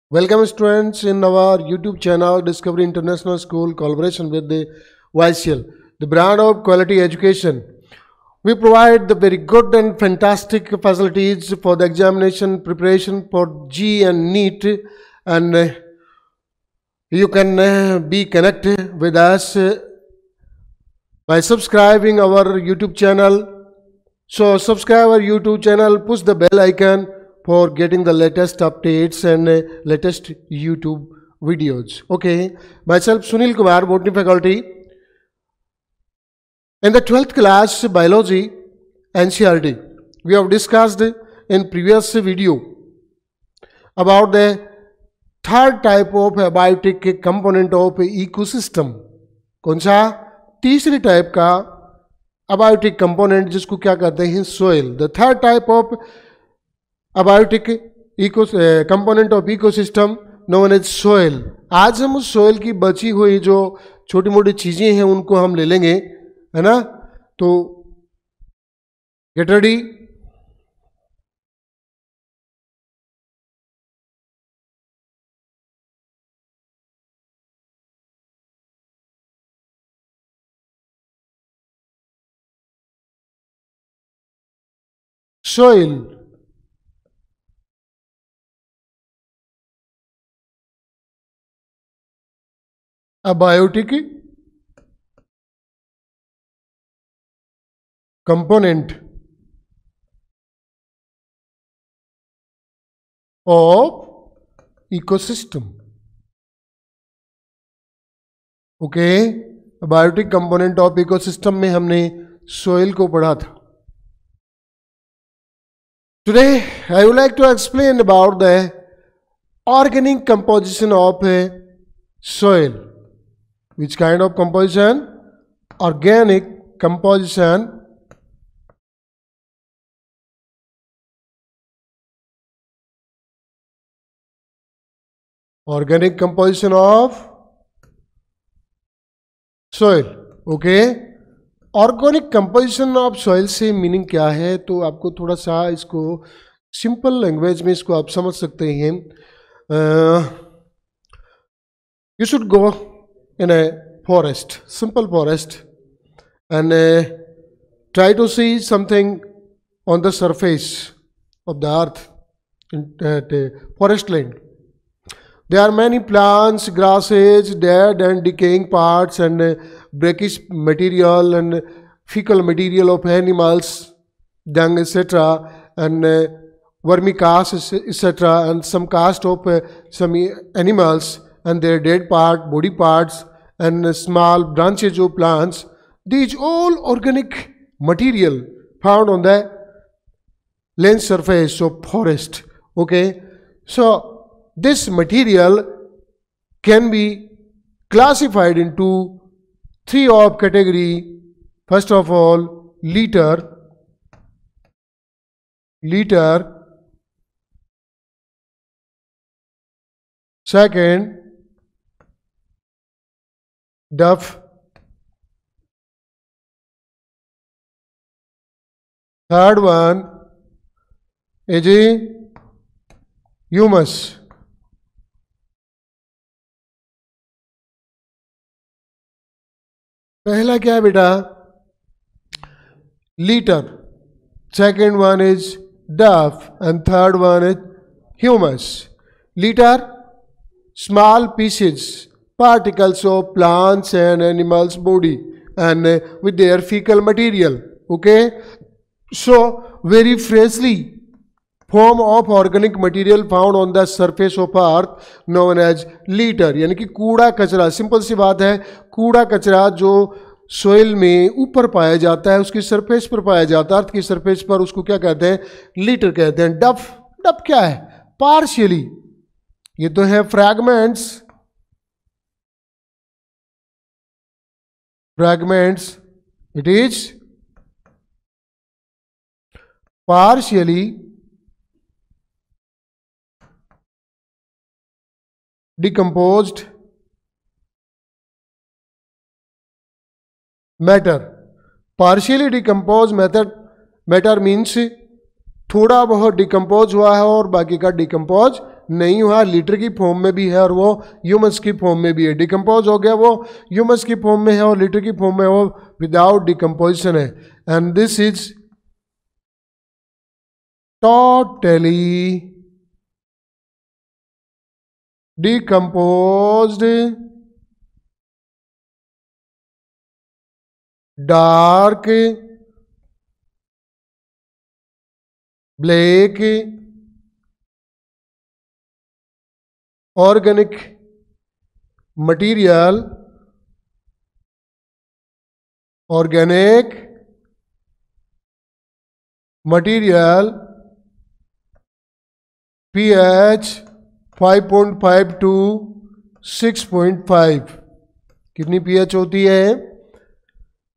Welcome students in our YouTube channel Discovery International School collaboration with the YCL, the brand of quality education. We provide the very good and fantastic facilities for the examination preparation for G and NEET, and you can be connected with us by subscribing our YouTube channel. So subscribe our YouTube channel, push the bell icon for getting the latest updates and latest YouTube videos. Okay, myself Sunil Kumar, botany faculty. In the 12th class biology NCERT, we have discussed in previous video about the third type of abiotic component of ecosystem. कौन सा? तीसरी type का abiotic component जिसको क्या कहते हैं? soil. The third type of abiotic component of ecosystem known as soil. आज हम उस soil की बची हुई जो छोटी मोटी चीजें हैं उनको हम ले लेंगे, है ना? तो get ready. Soil. Abiotic component of ecosystem. Okay, biotic component of ecosystem में हमने सोइल को पढ़ा था. Today I would like to explain about the organic composition of soil. Which kind of composition? Organic composition of soil. Okay, organic composition of soil से meaning क्या है? तो आपको थोड़ा सा इसको सिंपल लैंग्वेज में इसको आप समझ सकते हैं. You should go in a forest, simple forest, and try to see something on the surface of the earth in forest land. There are many plants, grasses, dead and decaying parts, and brackish material and fecal material of animals, dung, etc., and vermicast, etc., and some cast of some animals and their dead part, body parts, and small branches of plants. These all organic material found on the land surface of forest. Okay, so this material can be classified into three of category. First of all, litter. Second, duff. Third one is humus. पहला क्या है बेटा? litter. Second one is duff and third one is humus. Litter, small pieces, particles of plants and animals body and with their fecal material. Okay, so very freshly form of organic material found on the surface of earth known as litter. यानी कि कूड़ा कचरा. Simple सी बात है, कूड़ा कचरा जो soil में ऊपर पाया जाता है, उसकी सरफेस पर पाया जाता है, अर्थ की सरफेस पर, उसको क्या कहते हैं? लिटर कहते हैं. डफ क्या है? पार्शियली. ये तो है fragments. It is partially decomposed matter. Partially decomposed matter means थोड़ा बहुत डिकम्पोज हुआ है और बाकी का डिकम्पोज नहीं हुआ, लीटर की फॉर्म में भी है और वो ह्यूमस की फॉर्म में भी है। डिकम्पोज हो गया, वो ह्यूमस की फॉर्म में है और लीटर की फॉर्म में वो विदाउट डिकम्पोजिशन है। And this is totally decomposed dark black organic material pH 5.5 to 6.5। कितनी pH होती है?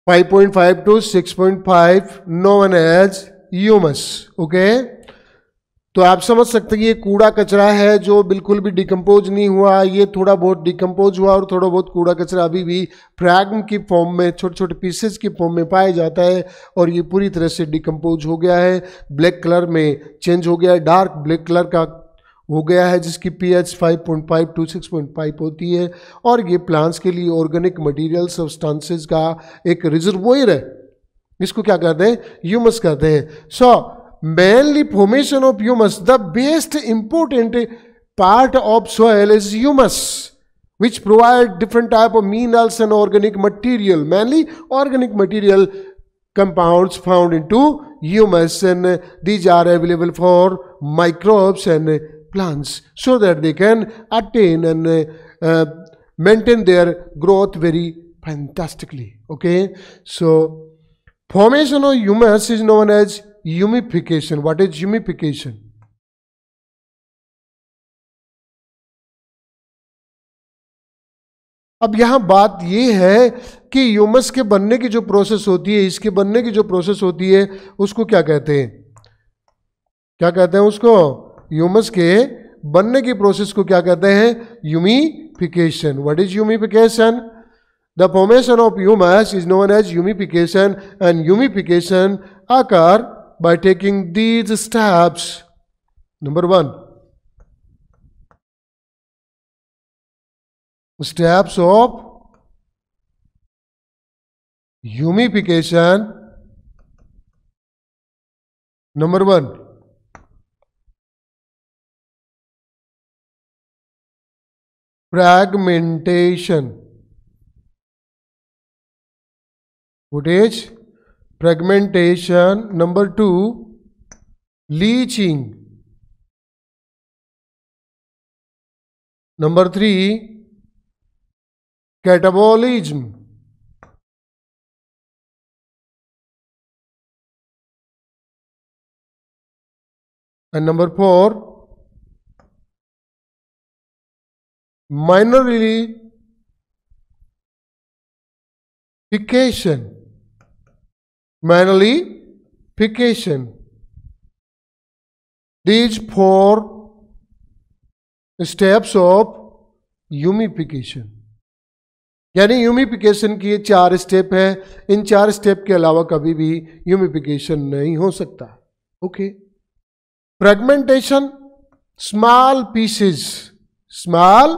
5.5 to 6.5, known as humus. Okay, तो आप समझ सकते हैं ये कूड़ा कचरा है जो बिल्कुल भी डिकम्पोज नहीं हुआ, ये थोड़ा बहुत डिकम्पोज हुआ और थोड़ा बहुत कूड़ा कचरा अभी भी फ्रैगमेंट की फॉर्म में, छोटे छोटे पीसेस की फॉर्म में पाया जाता है और ये पूरी तरह से डिकम्पोज हो गया है, ब्लैक कलर में चेंज हो गया है, डार्क ब्लैक कलर का हो गया है, जिसकी pH 5.5 to 6.5 होती है। और ये प्लांट्स के लिए ऑर्गेनिक मटेरियल सब्सटेंसेस का एक रिजर्वोयर है, इसको क्या कहते हैं? ह्यूमस कहते हैं। सो mainly formation of humus, the best important part of soil is humus, which provide different type of minerals and organic material, mainly organic material compounds found into humus, and these are available for microbes and plants so that they can attain and maintain their growth very fantastically. Okay, so formation of humus is known as humification. What is humification? अब यहां बात यह है कि humus के बनने की जो प्रोसेस होती है, इसके बनने की जो प्रोसेस होती है, उसको क्या कहते हैं? क्या कहते हैं उसको? ह्यूमस के बनने की प्रोसेस को क्या कहते हैं? Humification. What is humification? The formation of humus is known as humification, and humification occur by taking these steps. Number 1, steps of humification. Number 1, fragmentation. What is fragmentation? Number 2, leaching. Number 3, catabolism. And number 4, mineralification. Mineralification. These 4 steps of humification, यानी humification की ये 4 step है। इन 4 step के अलावा कभी भी humification नहीं हो सकता। Okay, fragmentation, small pieces, small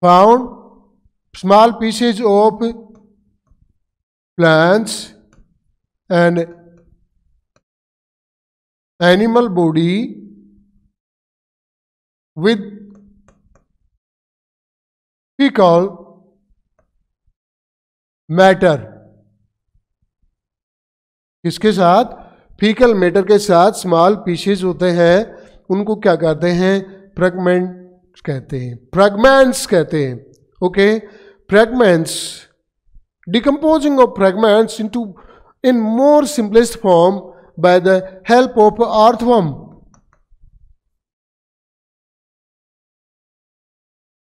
found small pieces of plants and animal body with fecal matter। इसके साथ फीकल मैटर के साथ स्मॉल पीसेस होते हैं, उनको क्या कहते हैं? फ्रेगमेंट कहते हैं, फ्रेगमेंट्स कहते हैं। Okay, fragments, decomposing of fragments into in more simplest form by the help of earthworm.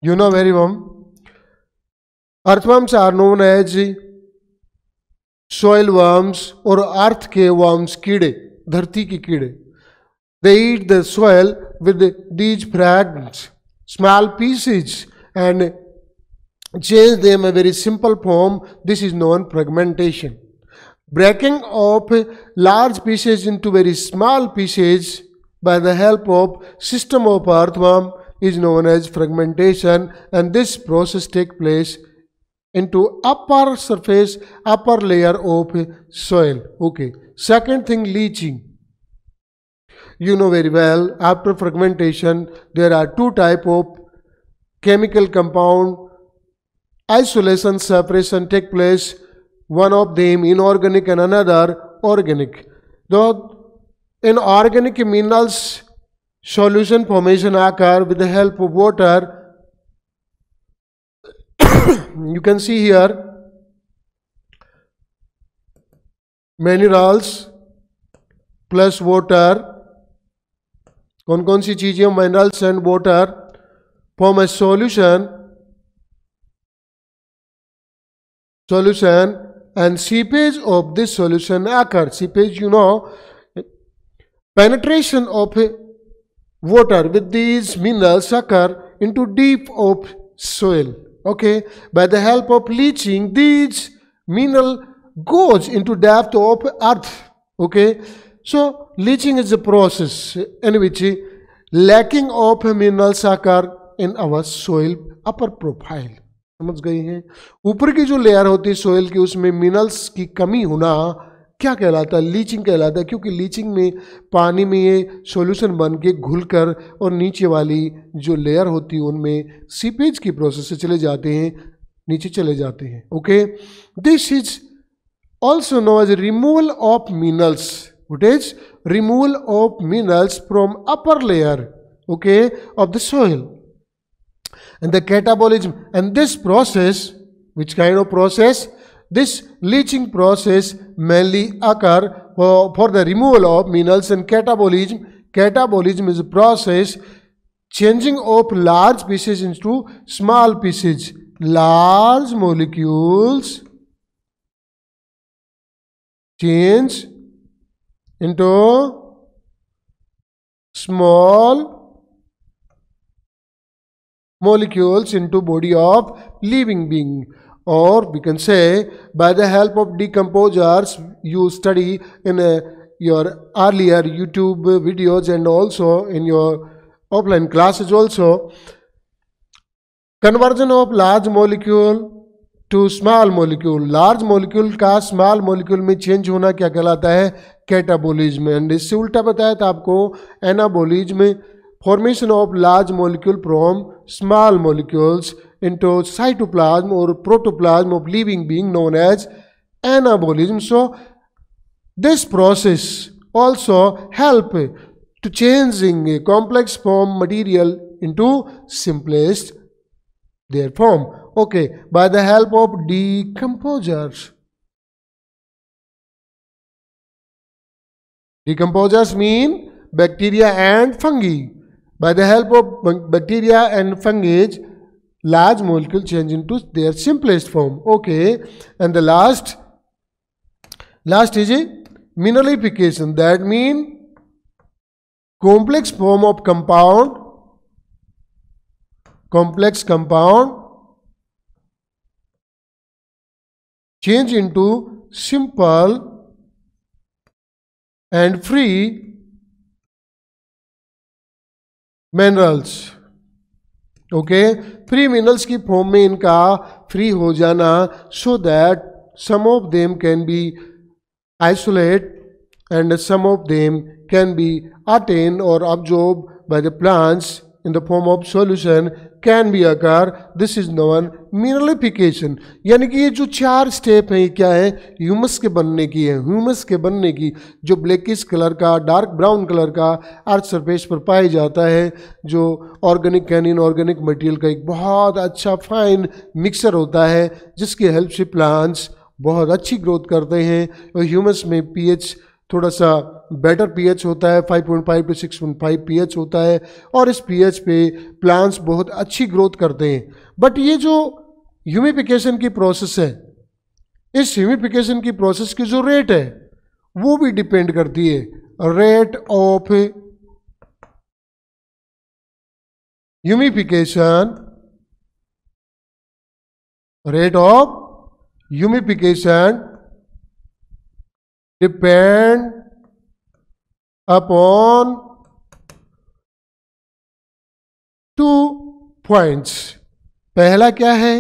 You know very well. Earthworms are known as soil worms और अर्थ के worms, कीड़े, धरती के कीड़े। They eat the soil with these fragments, small pieces, and change them a very simple form. This is known fragmentation. Breaking of large pieces into very small pieces by the help of system of earthworm is known as fragmentation, and this process takes place into upper surface, upper layer of soil. Okay. Second thing, leaching. You know very well, after fragmentation, there are two type of chemical compound isolation, separation take place. One of them inorganic and another organic. Though inorganic minerals solution formation occur with the help of water. You can see here minerals plus water. कौन कौन सी चीजें minerals and water form A solution and seepage of this solution occur. Seepage, you know, penetration of water with these minerals occur into deep of soil. Okay, by the help of leaching, these mineral goes into depth of earth. Okay, so leaching is a process in which lacking of minerals occur in our soil upper profile. समझ गए हैं? ऊपर की जो layer होती है soil की, उसमें मिनरल्स की कमी होना क्या कहलाता है? लीचिंग कहलाता है, क्योंकि लीचिंग में पानी में ये सॉल्यूशन बन के घुलकर और नीचे वाली जो लेयर होती है उनमें सीपेज की प्रोसेस से चले जाते हैं, नीचे चले जाते हैं. Okay, this is also known as removal of minerals. What is removal of minerals from upper layer, okay, of the soil. And the catabolism, and this process, which kind of process? This leaching process mainly occur for the removal of minerals. And catabolism, catabolism is a process changing of large pieces into small pieces. Large molecules change into small molecules into body of living being, or we can say by the help of decomposers. You study in your earlier YouTube videos and also in your offline classes also, conversion of large molecule to small molecule. Large molecule का small molecule में change होना क्या कहलाता है? Catabolism. And इससे उल्टा बताया था आपको anabolism, formation of large molecule from small molecules into cytoplasm or protoplasm of living being, known as anabolism. So this process also help to changing a complex form material into simplest their form. Okay, by the help of decomposers. Decomposers mean bacteria and fungi. By the help of bacteria and fungi, large molecule change into their simplest form. Okay, and the last is a mineralification. That means complex form of compound, change into simple and free minerals. Okay, free minerals की form में इनका फ्री हो जाना, so that some of them can be isolate and some of them can be attain और absorb by the plants in the form of solution can be occur. This is known mineralification. यानी कि ये जो चार step हैं, क्या है? Humus के बनने की है. ह्यूमस के बनने की जो ब्लैकिश कलर का, डार्क ब्राउन कलर का अर्थ सरफेस पर पाया जाता है, जो ऑर्गेनिक एंड इनऑर्गेनिक मटेरियल का एक बहुत अच्छा फाइन मिक्सर होता है, जिसकी हेल्प से प्लांट्स बहुत अच्छी ग्रोथ करते हैं. और ह्यूमस में पीएच थोड़ा सा बेटर पीएच होता है, 5.5 to 6.5 पीएच होता है, और इस पीएच पे प्लांट्स बहुत अच्छी ग्रोथ करते हैं. बट ये जो ह्यूमिफिकेशन की प्रोसेस है, इस ह्यूमिफिकेशन की प्रोसेस की जो रेट है वो भी डिपेंड करती है. Rate of humification, rate of humification depend upon 2 points. पहला क्या है?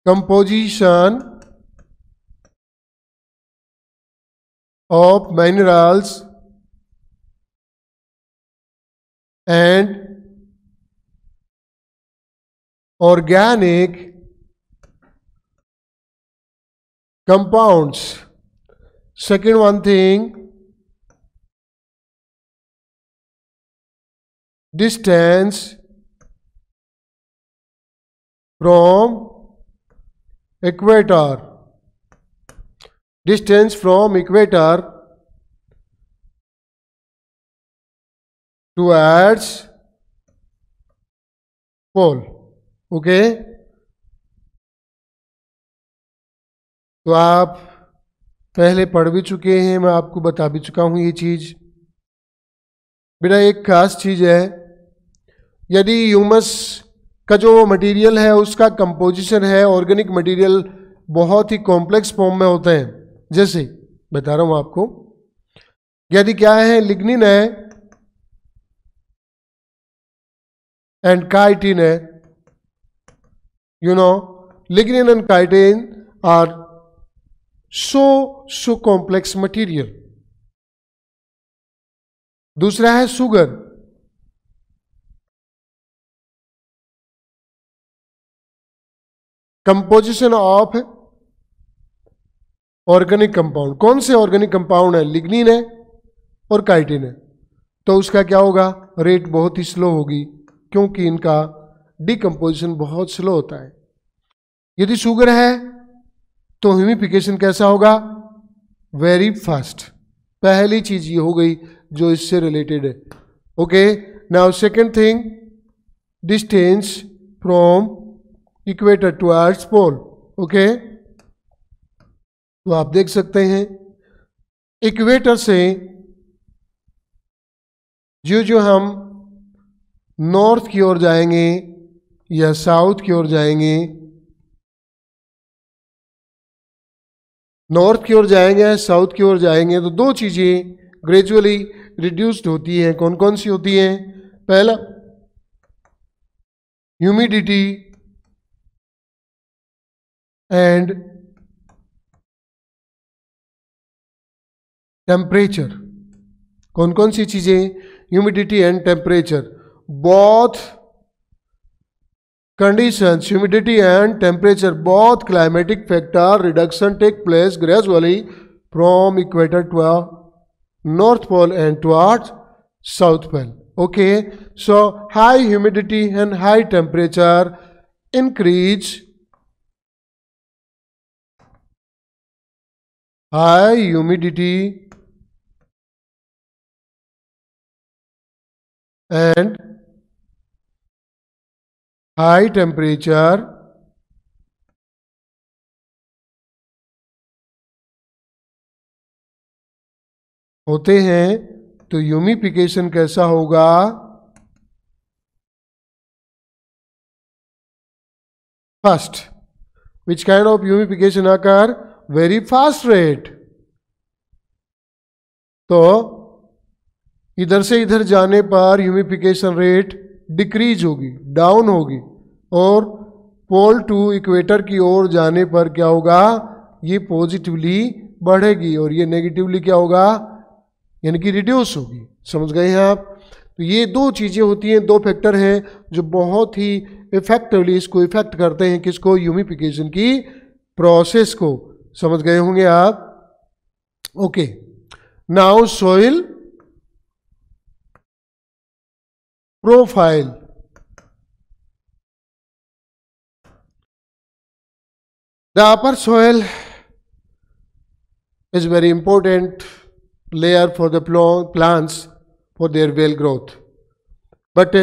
composition of minerals and organic compounds. Second one thing, distance from equator. Distance from equator towards pole. Okay, तो आप पहले पढ़ भी चुके हैं, मैं आपको बता भी चुका हूं ये चीज। बेटा एक खास चीज है, यदि ह्यूमस का जो मटेरियल है उसका कंपोजिशन है, ऑर्गेनिक मटेरियल बहुत ही कॉम्प्लेक्स फॉर्म में होते हैं। जैसे बता रहा हूं आपको, यदि क्या है, लिग्निन है एंड काइटिन है, you know, lignin and chitin are so complex material. दूसरा है sugar. Composition of organic compound, कौन से ऑर्गेनिक कंपाउंड है? लिग्निन है और काइटिन है। तो उसका क्या होगा? रेट बहुत ही स्लो होगी, क्योंकि इनका डिकम्पोजिशन बहुत स्लो होता है। यदि शुगर है तो ह्यूमिफिकेशन कैसा होगा? Very fast. पहली चीज ये हो गई जो इससे रिलेटेड है। Okay, now second thing, distance from equator towards pole. Okay, तो आप देख सकते हैं इक्वेटर से जो हम नॉर्थ की ओर जाएंगे या साउथ की ओर जाएंगे, नॉर्थ की ओर जाएंगे साउथ की ओर जाएंगे, तो दो चीजें ग्रेजुअली रिड्यूस्ड होती हैं। कौन कौन सी होती हैं? पहला ह्यूमिडिटी एंड टेम्परेचर। कौन कौन सी चीजें? Humidity and temperature. Both conditions, humidity and temperature, both climatic factor reduction take place gradually from equator to a north pole and towards south pole. Okay, so high humidity and high temperature increase high humidity and high temperature होते हैं तो humification कैसा होगा? Fast. Which kind of humification occur? Very fast rate. तो इधर से इधर जाने पर ह्यूमिफिकेशन रेट डिक्रीज होगी, डाउन होगी, और पोल टू इक्वेटर की ओर जाने पर क्या होगा? ये पॉजिटिवली बढ़ेगी और ये नेगेटिवली क्या होगा? यानी कि रिड्यूस होगी। समझ गए हैं आप? तो ये दो चीजें होती हैं, दो फैक्टर हैं जो बहुत ही इफेक्टिवली इसको इफेक्ट करते हैं। किसको? ह्यूमिफिकेशन की प्रोसेस को। समझ गए होंगे आप? Okay, now soil profile. The upper soil is very important layer for the plants for their well growth, but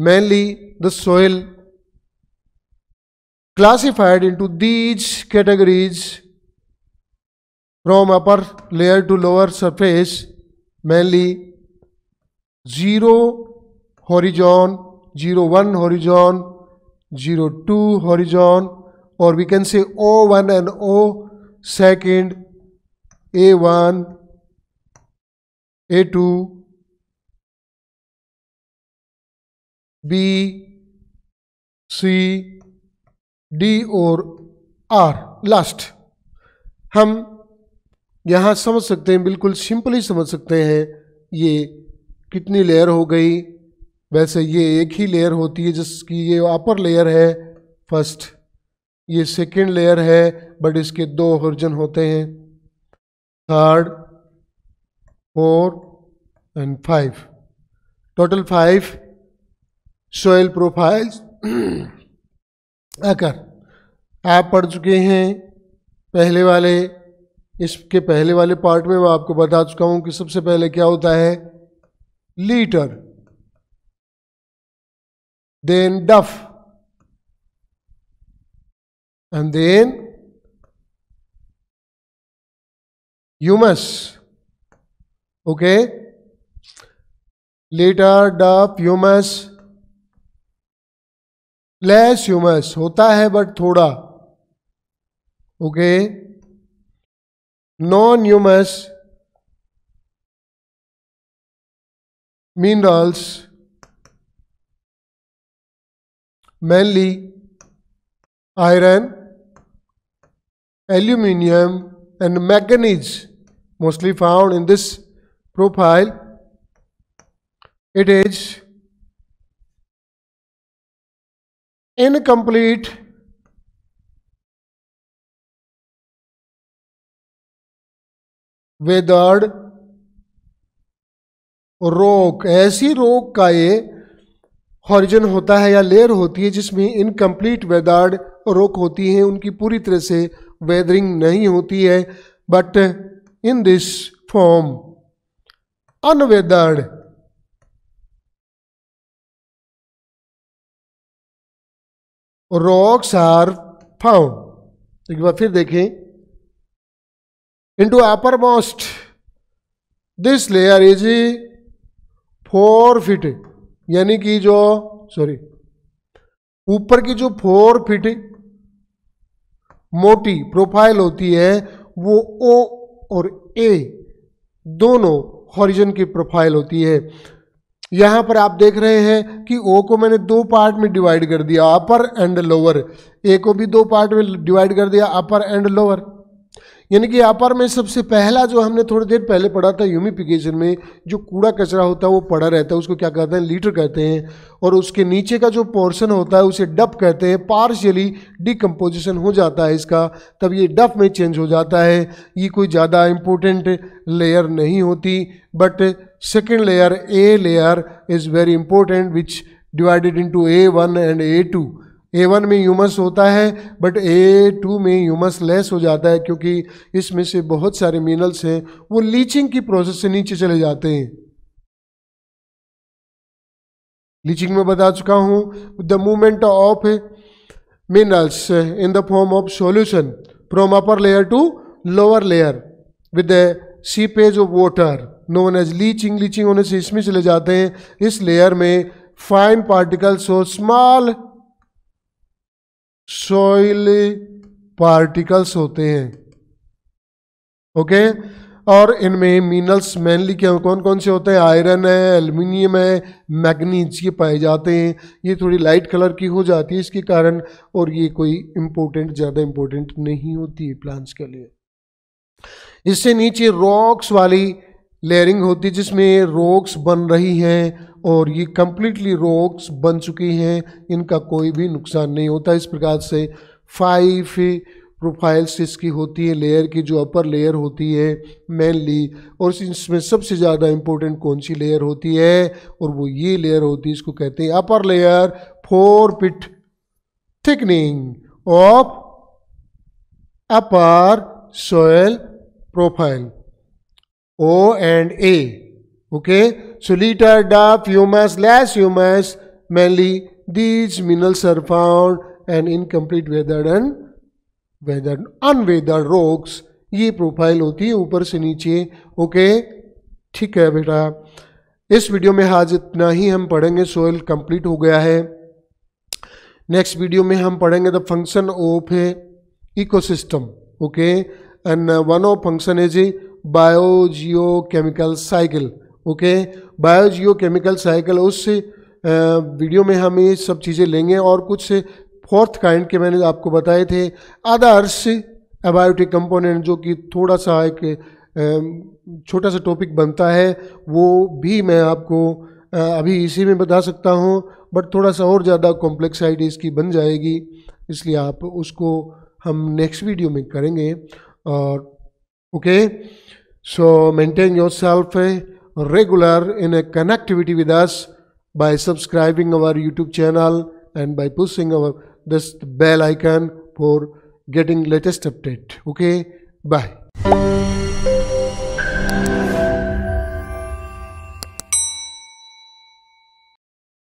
mainly the soil classified into these categories from upper layer to lower surface, mainly 0 horizon, 0 1 horizon, 0.2 horizon, or we can say O1 and O2, A1, A2, B, C, D और R last. हम यहाँ समझ सकते हैं, बिल्कुल simply समझ सकते हैं ये कितनी लेयर हो गई। वैसे ये एक ही लेयर होती है जिसकी ये अपर लेयर है फर्स्ट, ये सेकेंड लेयर है, बट इसके 2 हॉरिजन होते हैं, 3rd, 4th and 5, total 5 soil profiles आकर आप पढ़ चुके हैं। पहले वाले, इसके पहले वाले पार्ट में मैं आपको बता चुका हूं कि सबसे पहले क्या होता है, litter, then duff, and then humus. Okay, litter, duff, humus, less humus होता है बट थोड़ा। Okay, non humus minerals, mainly iron, aluminium and manganese, mostly found in this profile. It is incomplete weathered rock। ऐसी रोक का ये horizon होता है या लेयर होती है जिसमें इनकम्प्लीट वेदर्ड रॉक होती है, उनकी पूरी तरह से वेदरिंग नहीं होती है, but in this form unweathered rocks are found. एक बार फिर देखें, into uppermost this layer is 4 feet, यानी कि जो ऊपर की जो 4 फीट मोटी प्रोफाइल होती है वो ओ और ए दोनों हॉरिजन की प्रोफाइल होती है। यहां पर आप देख रहे हैं कि ओ को मैंने 2 पार्ट में डिवाइड कर दिया, अपर एंड लोअर। ए को भी 2 पार्ट में डिवाइड कर दिया, अपर एंड लोअर। यानी कि अपर में सबसे पहला जो हमने थोड़ी देर पहले पढ़ा था ह्यूमिफिकेशन में, जो कूड़ा कचरा होता है वो पड़ा रहता है, उसको क्या कहते हैं, लीटर कहते हैं। और उसके नीचे का जो पोर्शन होता है उसे डप कहते हैं। पार्शियली डिकम्पोजिशन हो जाता है इसका, तब ये डप में चेंज हो जाता है। ये कोई ज़्यादा इम्पोर्टेंट लेयर नहीं होती, but second layer a layer is very important, which divided into A1 and A2। A1 में ह्यूमस होता है बट A2 में ह्यूमस लेस हो जाता है, क्योंकि इसमें से बहुत सारे मिनरल्स हैं वो लीचिंग की प्रोसेस से नीचे चले जाते हैं। लीचिंग में बता चुका हूं, the movement of minerals in the form of solution from upper layer to lower layer with the seepage of water known as leaching. Leaching होने से इसमें चले जाते हैं। इस लेयर में फाइन पार्टिकल्स और स्मॉल सॉइल पार्टिकल्स होते हैं। ओके, और इनमें मिनरल्स मेनली क्या कौन कौन से होते हैं, आयरन है, एल्युमिनियम है, मैग्नीज, ये पाए जाते हैं। ये थोड़ी लाइट कलर की हो जाती है इसके कारण, और ये कोई इम्पोर्टेंट, ज़्यादा इम्पोर्टेंट नहीं होती है प्लांट्स के लिए। इससे नीचे रॉक्स वाली लेयरिंग होती है जिसमें रॉक्स बन रही हैं और ये कंप्लीटली रॉक्स बन चुकी हैं, इनका कोई भी नुकसान नहीं होता। इस प्रकार से 5 प्रोफाइल्स इसकी होती है लेयर की, जो अपर लेयर होती है मेनली। और इसमें सबसे ज़्यादा इम्पोर्टेंट कौन सी लेयर होती है, और वो ये लेयर होती है, इसको कहते हैं upper layer 4 feet thickening of upper soil profile O and A. Okay, so liter, duff, humus, less humus, mainly these minerals are found and incomplete weathered and unweathered rocks। ये प्रोफाइल होती है ऊपर से नीचे। ओके, ठीक है बेटा, इस वीडियो में आज इतना ही हम पढ़ेंगे। सोइल कंप्लीट हो गया है। नेक्स्ट वीडियो में हम पढ़ेंगे the function of A ecosystem. Okay, and one of function is biogeochemical cycle. Okay, biogeochemical cycle, उस वीडियो में हम ये सब चीज़ें लेंगे. और कुछ फोर्थ काइंड के मैंने आपको बताए थे अदर्स एबायोटिक कंपोनेंट, जो कि थोड़ा सा एक छोटा सा टॉपिक बनता है, वो भी मैं आपको अभी इसी में बता सकता हूँ, बट थोड़ा सा और ज़्यादा कॉम्प्लेक्साइटी इसकी बन जाएगी, इसलिए आप उसको हम नेक्स्ट वीडियो में करेंगे. और okay, so maintain your self regular in A connectivity with us by subscribing our YouTube channel and by pushing our this bell icon for getting latest update. Okay, bye.